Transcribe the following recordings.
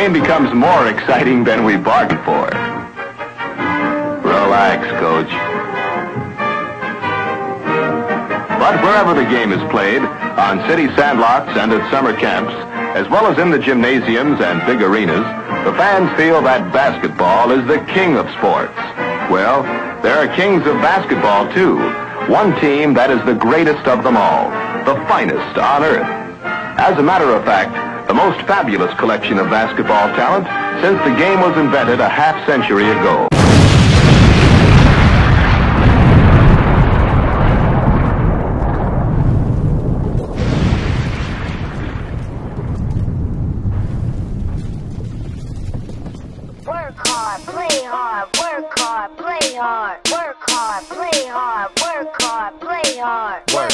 game becomes more exciting than we bargained for. Relax, Coach. But wherever the game is played, on city sandlots and at summer camps, as well as in the gymnasiums and big arenas, the fans feel that basketball is the king of sports. Well, there are kings of basketball, too. One team that is the greatest of them all, the finest on earth. As a matter of fact, the most fabulous collection of basketball talent since the game was invented a half-century ago. Work hard, play hard, work hard, play hard, work hard, play hard, work hard, play hard. Work,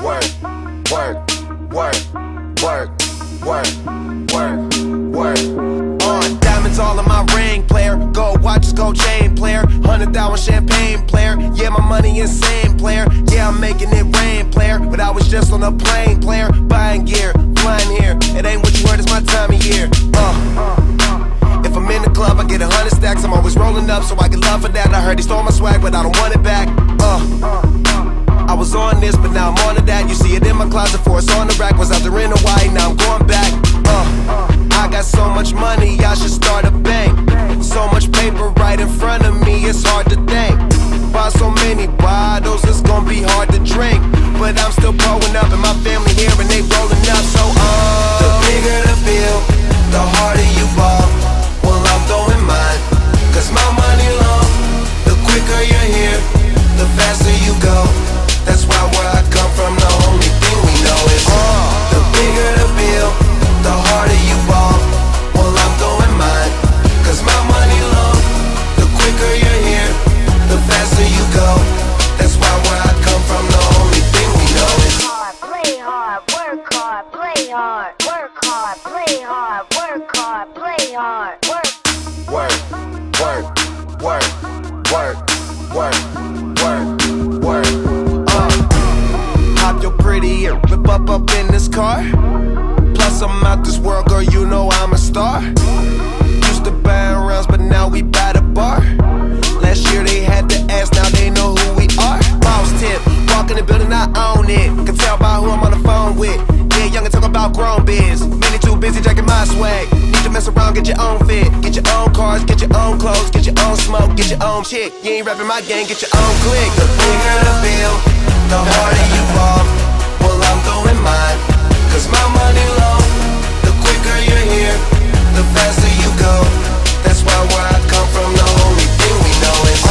work, work, work, work, work, work, work. On diamonds all in my ring, player. Gold watches, gold chain, player. 100,000 champagne, player. Yeah, my money insane, player. Yeah, I'm making it rain, player. But I was just on a plane, player. Buying gear, flying here. It ain't what you heard, it's my time of year. If I'm in the club, I get 100 stacks. I'm always rolling up, so I get love for that. I heard he stole my swag, but I don't want it back. I was on this, but now I'm on to that. You see it in my closet, for it's on the rack. Was out there in Hawaii, now I'm going back. I got so much money, I should start a bank. So much paper right in front of me, it's hard to think. Buy so many bottles, it's gonna be hard to drink. But I'm still pulling up, and my family here, and they rolling up. So the bigger the bill, the harder you ball. Well, I'm throwing mine, cause my money long. The quicker you're here, the faster you go. That's why where I come from, the only thing we know is the bigger the bill, the harder you ball. Well, I'm throwing mine, cause my money long. The quicker you're here, the faster you go. That's why where I come from, the only thing we know is Play hard, work hard, play hard, work hard, play hard, work hard, play hard, work. Work, work, work, work, work, work, work. Hop your pretty and whip up in this car. Plus I'm out this world, girl, you know I'm a star. Used to buying rounds, but now we buy the bar. Last year they had to ask, now they know who we are. Boss tip, walk in the building, I own it. Can tell by who I'm on the phone with. Yeah, young and talk about grown biz. Many too busy jacking my swag. Need to mess around, get your own fit. Get your own cars, get your own clothes, get your own smoke, get your own chick. You ain't rapping my gang, get your own clique. The bigger the bill, the harder you ball. Well, I'm throwing mine, cause my money long. The quicker you're here, the faster you go. That's why where I come from, the only thing we know is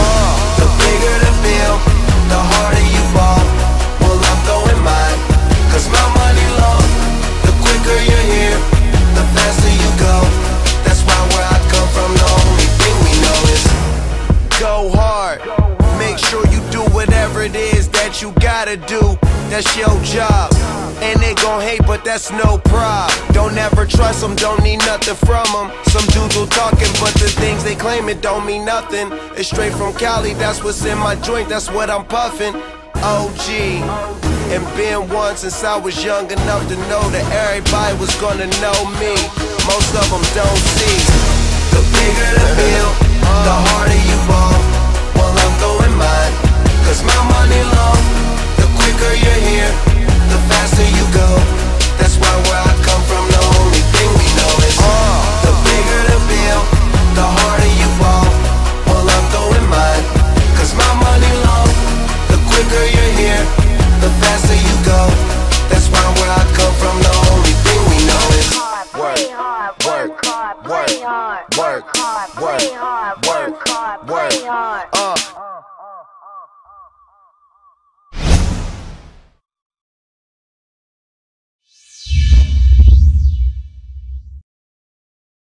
the bigger the bill, the harder you ball. Well, I'm throwing mine, cause my money long. The quicker you're here, the faster you go. That's why where I come from, the only thing we know is go hard. Make sure you do whatever it is that you gotta do. That's your job. And they gon' hate, but that's no prob. Don't ever trust them, don't need nothing from them. Some dudes will talking, but the things they claim, it don't mean nothing. It's straight from Cali, that's what's in my joint, that's what I'm puffing. OG, and been one since I was young enough to know that everybody was gonna know me. Most of them don't see. The bigger the bill, the harder you